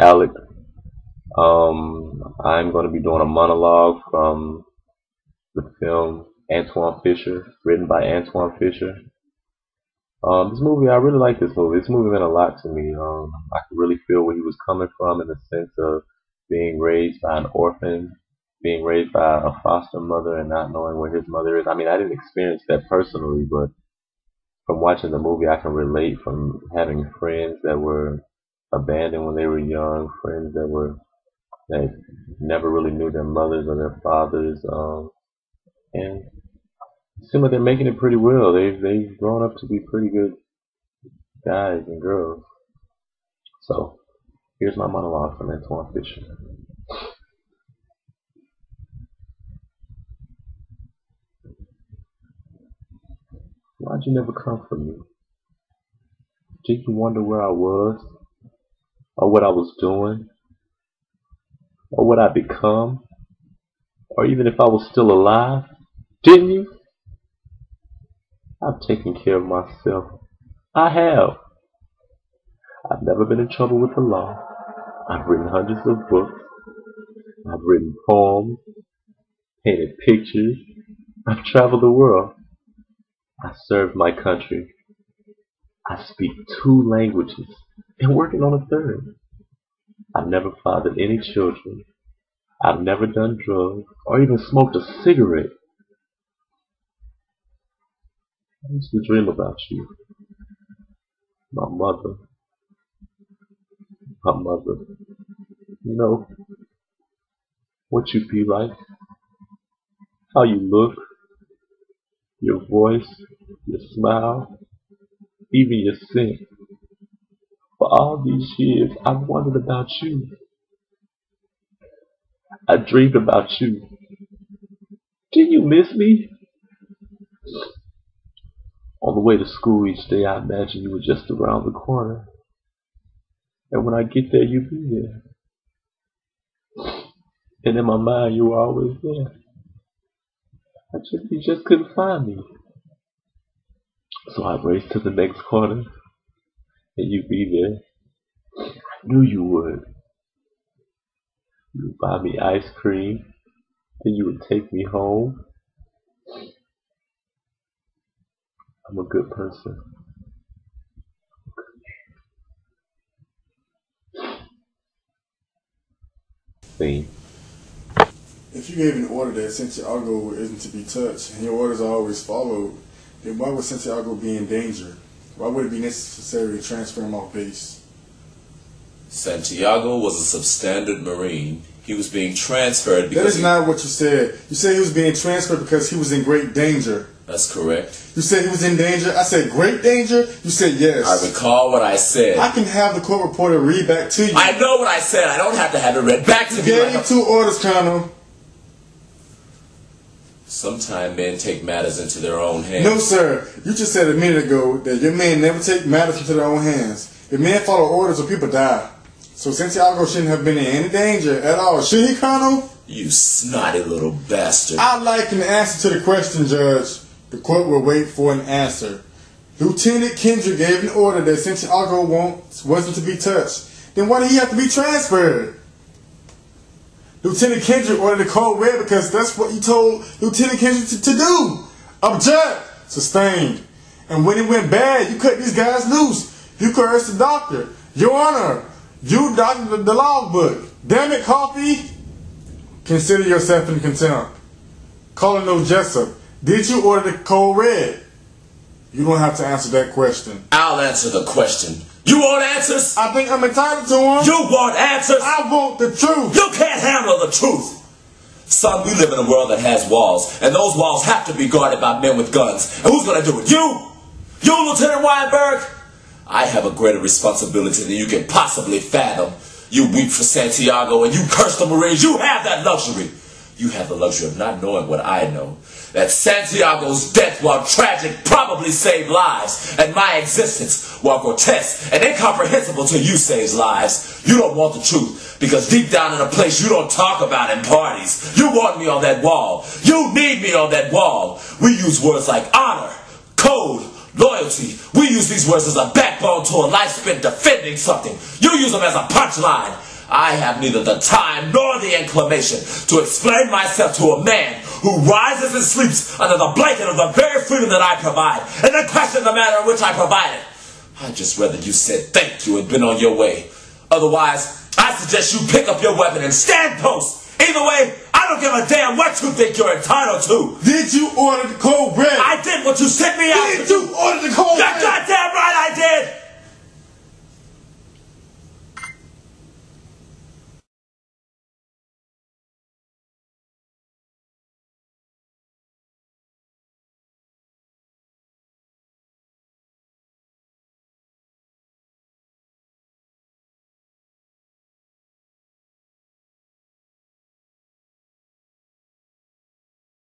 Alec. I'm going to be doing a monologue from the film Antoine Fisher, written by Antoine Fisher. This movie, I really like this movie. This movie meant a lot to me. I could really feel where he was coming from in the sense of being raised by an orphan, being raised by a foster mother and not knowing where his mother is. I mean, I didn't experience that personally, but from watching the movie, I can relate from having friends that were abandoned when they were young, friends that never really knew their mothers or their fathers, and it seems like they're making it pretty well. They've grown up to be pretty good guys and girls. So here's my monologue from Antoine Fisher. Why'd you never come for me? Did you wonder where I was, or what I was doing, or what I'd become, or even if I was still alive? Didn't you? I've taken care of myself. I have. I've never been in trouble with the law. I've written hundreds of books. I've written poems, painted pictures. I've traveled the world. I served my country. I speak 2 languages and working on a 3rd. I've never fathered any children. I've never done drugs or even smoked a cigarette. I used to dream about you. My mother. My mother. You know, what you be like, how you look, your voice, your smile, even your scent. For all these years, I've wondered about you. I dreamed about you. Didn't you miss me? On the way to school each day, I imagined you were just around the corner. And when I get there, you'd be there. And in my mind, you were always there. You just couldn't find me. So I'd race to the next corner, and you'd be there. I knew you would. You would buy me ice cream, then you would take me home. I'm a good person. Theme. If you gave an order that Santiago isn't to be touched, and your orders are always followed, then why would Santiago be in danger? Why would it be necessary to transfer him off base? Santiago was a substandard Marine. He was being transferred because... That is not what you said. You said he was being transferred because he was in great danger. That's correct. You said he was in danger? I said great danger? You said yes. I recall what I said. I can have the court reporter read back to you. I know what I said. I don't have to have it read back to me. Gave you 2 orders, Colonel. Sometimes men take matters into their own hands. No, sir. You just said a minute ago that your men never take matters into their own hands. If men follow orders or people die. So Santiago shouldn't have been in any danger at all. Should he, Colonel? You snotty little bastard. I'd like an answer to the question, Judge. The court will wait for an answer. Lieutenant Kendrick gave an order that Santiago wasn't to be touched. Then why did he have to be transferred? Lieutenant Kendrick ordered the code red because that's what you told Lieutenant Kendrick to do. Object. Sustained. And when it went bad, you cut these guys loose. You coerced the doctor. Your Honor, you doctored the logbook. Damn it, Coffee. Consider yourself in contempt. Colonel Jessup, did you order the code red? You don't have to answer that question. I'll answer the question. You want answers? I think I'm entitled to one. You want answers? I want the truth. You can't handle the truth. Son, we live in a world that has walls, and those walls have to be guarded by men with guns. And who's going to do it? You? You, Lieutenant Weinberg? I have a greater responsibility than you can possibly fathom. You weep for Santiago and you curse the Marines. You have that luxury. You have the luxury of not knowing what I know. That Santiago's death, while tragic, probably saved lives. And my existence, while grotesque and incomprehensible to you, saves lives. You don't want the truth, because deep down in a place you don't talk about in parties, you want me on that wall. You need me on that wall. We use words like honor, code, loyalty. We use these words as a backbone to a life spent defending something. You use them as a punchline. I have neither the time nor the inclination to explain myself to a man who rises and sleeps under the blanket of the very freedom that I provide, and then question the manner in which I provide it. I'd just rather you said thank you and been on your way. Otherwise, I suggest you pick up your weapon and stand post. Either way, I don't give a damn what you think you're entitled to. Did you order the cold bread? I did what you sent me out to do. Did you order the cold bread?